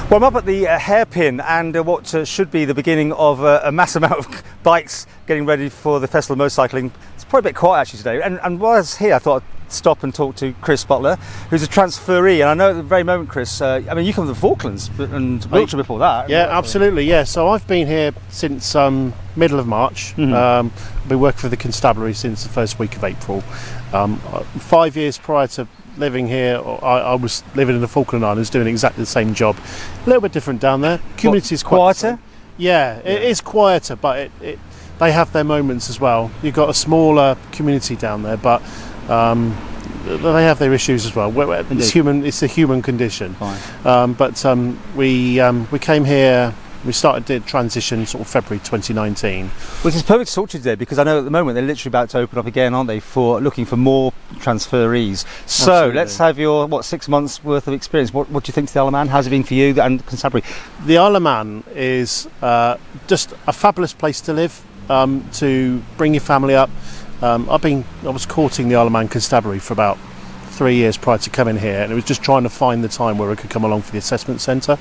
Well, I'm up at the hairpin and what should be the beginning of a massive amount of bikes getting ready for the Festival of Motorcycling. It's probably a bit quiet actually today. And while I was here, I thought I'd stop and talk to Chris Butler, who's a transferee. And I know at the very moment, Chris, I mean, you come from the Falklands and Wiltshire before that. Yeah, absolutely. Yeah. So I've been here since middle of March. I've been working for the Constabulary since the first week of April. 5 years prior to living here, I was living in the Falkland Islands doing exactly the same job. A little bit different down there. Community is quieter. Yeah, it is quieter, but they have their moments as well. You've got a smaller community down there, but they have their issues as well. It's human. It's a human condition. We came here. We did transition sort of February 2019. Which is perfect to talk to you today, because I know at the moment they're literally about to open up again, aren't they, for looking for more transferees. So Absolutely. Let's have your 6 months worth of experience. What do you think to the Isle of Man? How's it been for you and Constabulary? The Isle of Man is just a fabulous place to live, to bring your family up. I was courting the Isle of Man Constabulary for about 3 years prior to coming here, and it was just trying to find the time where I could come along for the assessment centre.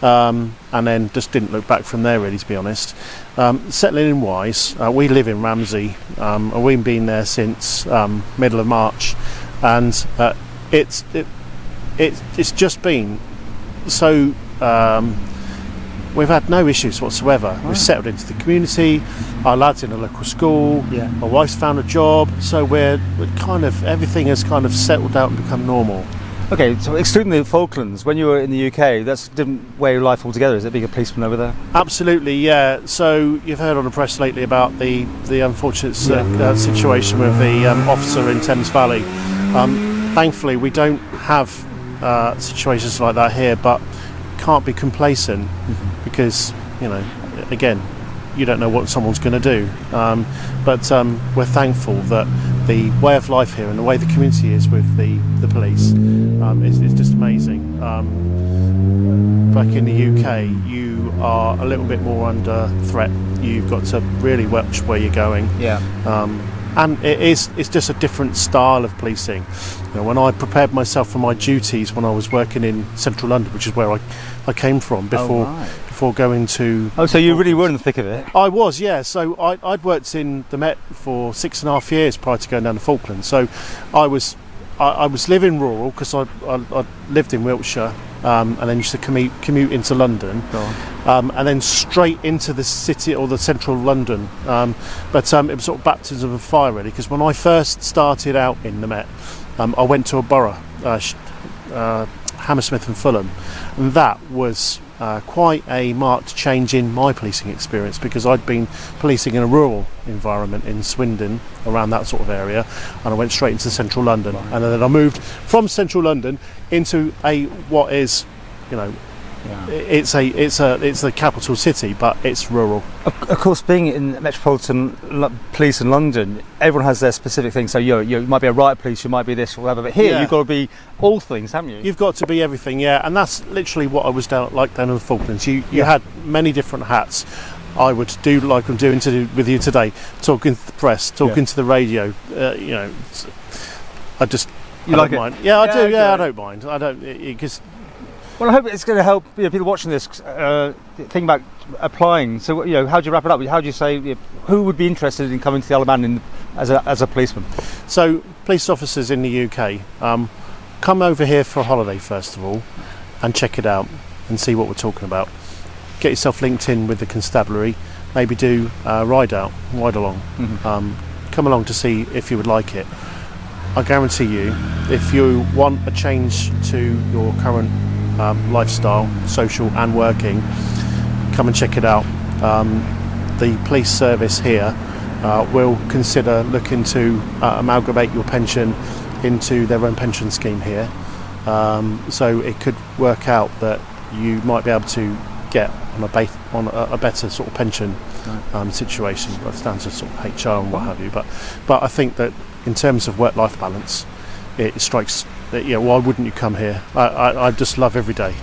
And then just didn't look back from there, really, to be honest. Settling in wise, we live in Ramsey, and we've been there since middle of March, and it's just been so. We've had no issues whatsoever. We've settled into the community. Our lads in a local school. Yeah. My wife's found a job, so we're kind of everything has kind of settled out and become normal. Okay, so excluding the Falklands, when you were in the UK, that's a different way of life altogether, is it, being a policeman over there? Absolutely, yeah. So you've heard on the press lately about the unfortunate situation with the officer in Thames Valley. Thankfully, we don't have situations like that here, but can't be complacent because, again, you don't know what someone's going to do. But we're thankful that the way of life here and the way the community is with the police is just amazing. Back in the UK, you are a little bit more under threat. You've got to really watch where you're going. Yeah. And it's just a different style of policing. When I prepared myself for my duties when I was working in central London, which is where I came from before going to... Oh, so you really were in the thick of it? I was, yeah. So I'd worked in the Met for 6.5 years prior to going down to Falkland. So I was living rural because I lived in Wiltshire, and then used to commute into London, and then straight into the city or the central London. But it was sort of baptism of fire, really, because when I first started out in the Met, I went to a borough, Hammersmith and Fulham, and that was quite a marked change in my policing experience, because I'd been policing in a rural environment in Swindon, around that sort of area, and I went straight into central London, and then I moved from central London into what is, it's a capital city, but it's rural. Of course, being in Metropolitan Police in London, everyone has their specific things. So you might be a riot police, you might be this or whatever, but here you've got to be all things, haven't you? You've got to be everything, yeah, and that's literally what I was down in the Falklands. You had many different hats. I would do like I'm doing with you today, talking to the press, talking to the radio. I don't mind. Yeah, I do. Yeah, I don't mind. I don't because. Well, I hope it's going to help people watching this think about applying. So, how do you wrap it up? How do you say who would be interested in coming to the Isle of Man as a policeman? So, police officers in the UK, come over here for a holiday first of all, and check it out and see what we're talking about. Get yourself linked in with the Constabulary. Maybe do a ride along. Come along to see if you would like it. I guarantee you, if you want a change to your current lifestyle, social and working, come and check it out. The police service here will consider looking to amalgamate your pension into their own pension scheme here, so it could work out that you might be able to get on a better sort of pension situation. That's down to sort of HR and what have you, but I think that in terms of work-life balance, it strikes that, why wouldn't you come here? I just love every day.